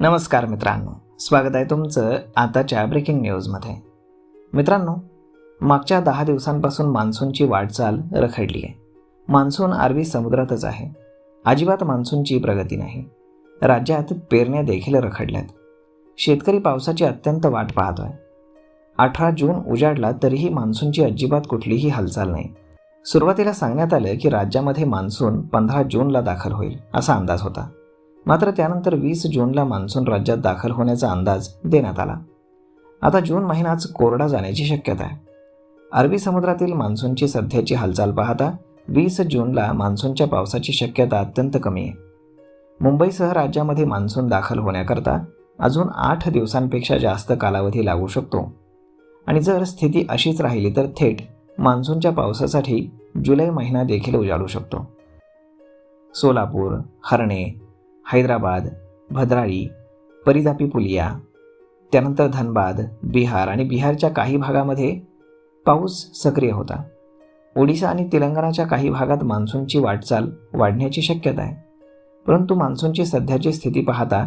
नमस्कार मित्रांनो, स्वागत आहे तुमचं आताच्या ब्रेकिंग न्यूजमध्ये. मित्रांनो, मागच्या 10 दिवसांपासून मान्सूनची वाटचाल रखडली आहे. मान्सून अरबी समुद्रातच आहे. अजिबात मान्सूनची प्रगती नाही. राज्यात पेरण्या देखील रखडल्यात. शेतकरी पावसाची अत्यंत वाट पाहतोय. 18 जून उजाडला तरीही मान्सूनची अजिबात कुठलीही हालचाल नाही. सुरुवातीला सांगण्यात आलं की राज्यामध्ये मान्सून 15 जूनला दाखल होईल असा अंदाज होता. मात्र त्यानंतर 20 जूनला मान्सून राज्यात दाखल होण्याचा अंदाज देण्यात आला. आता जून महिनाच कोरडा जाण्याची शक्यता आहे. अरबी समुद्रातील मान्सूनची सध्याची हालचाल पाहता 20 जूनला मान्सूनच्या पावसाची शक्यता अत्यंत कमी आहे. मुंबईसह राज्यामध्ये मान्सून दाखल होण्याकरता अजून 8 दिवसांपेक्षा जास्त कालावधी लागू शकतो आणि जर स्थिती अशीच राहिली तर थेट मान्सूनच्या पावसासाठी जुलै महिना देखील उजाडू शकतो. सोलापूर, हर्णे, हैदराबाद, भद्राळी, परिधापी पुलिया, त्यानंतर धनबाद, बिहार आणि बिहारच्या काही भागामध्ये पाऊस सक्रिय होता. ओडिशा आणि तेलंगणाच्या काही भागात मान्सूनची वाटचाल वाढण्याची शक्यता आहे. परंतु मान्सूनची सध्याची स्थिती पाहता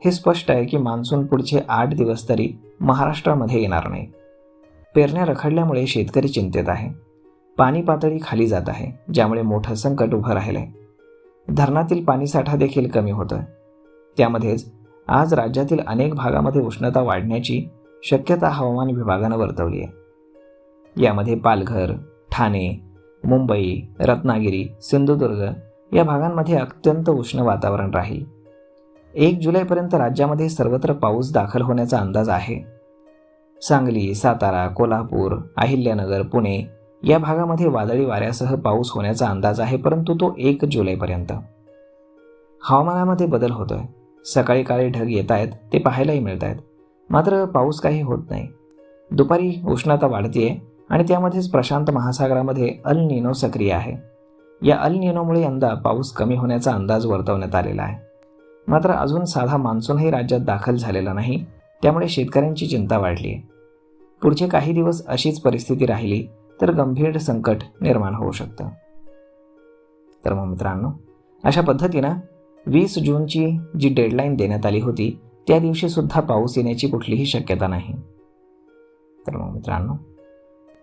हे स्पष्ट आहे की मान्सून पुढचे 8 दिवस तरी महाराष्ट्रामध्ये येणार नाही. पेरण्या रखडल्यामुळे शेतकरी चिंतेत आहे. पाणी पातळी खाली जात आहे, ज्यामुळे मोठं संकट उभं राहिलं आहे. धरणातील पाणीसाठा देखील कमी होतोय. त्यामध्येच आज राज्यातील अनेक भागामध्ये उष्णता वाढण्याची शक्यता हवामान विभागानं वर्तवली आहे. यामध्ये पालघर, ठाणे, मुंबई, रत्नागिरी, सिंधुदुर्ग या भागांमध्ये अत्यंत उष्ण वातावरण राहील. 1 जुलैपर्यंत राज्यामध्ये सर्वत्र पाऊस दाखल होण्याचा अंदाज आहे. सांगली, सातारा, कोल्हापूर, अहिल्यानगर, पुणे या भागामध्ये वादळी वाऱ्यासह पाऊस होण्याचा अंदाज आहे, परंतु तो 1 जुलैपर्यंत. हवामानामध्ये बदल होतोय. सकाळी काळे ढग येत आहेत, ते पाहायलाही मिळत आहेत, मात्र पाऊस काही होत नाही. दुपारी उष्णता वाढतीये आणि त्यामध्येच प्रशांत महासागरामध्ये अल निनो सक्रिय आहे. या अल निनोमुळे यंदा पाऊस कमी होण्याचा अंदाज वर्तवण्यात आलेला आहे. मात्र अजून साधा मान्सूनही राज्यात दाखल झालेला नाही, त्यामुळे शेतकऱ्यांची चिंता वाढली आहे. पुढचे काही दिवस अशीच परिस्थिती राहिली तर गंभीर संकट निर्माण होऊ शकतं. तर मग मित्रांनो, अशा पद्धतीनं 20 जूनची जी डेडलाईन देण्यात आली होती त्या दिवशी सुद्धा पाऊस येण्याची कुठलीही शक्यता नाही. तर मग मित्रांनो,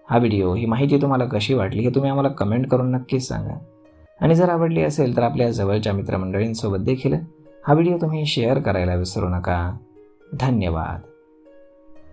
हा व्हिडिओ, ही माहिती तुम्हाला कशी वाटली हे तुम्ही आम्हाला कमेंट करून नक्कीच सांगा. आणि जर आवडली असेल तर आपल्या जवळच्या मित्रमंडळींसोबत देखील हा व्हिडिओ तुम्ही शेअर करायला विसरू नका. धन्यवाद.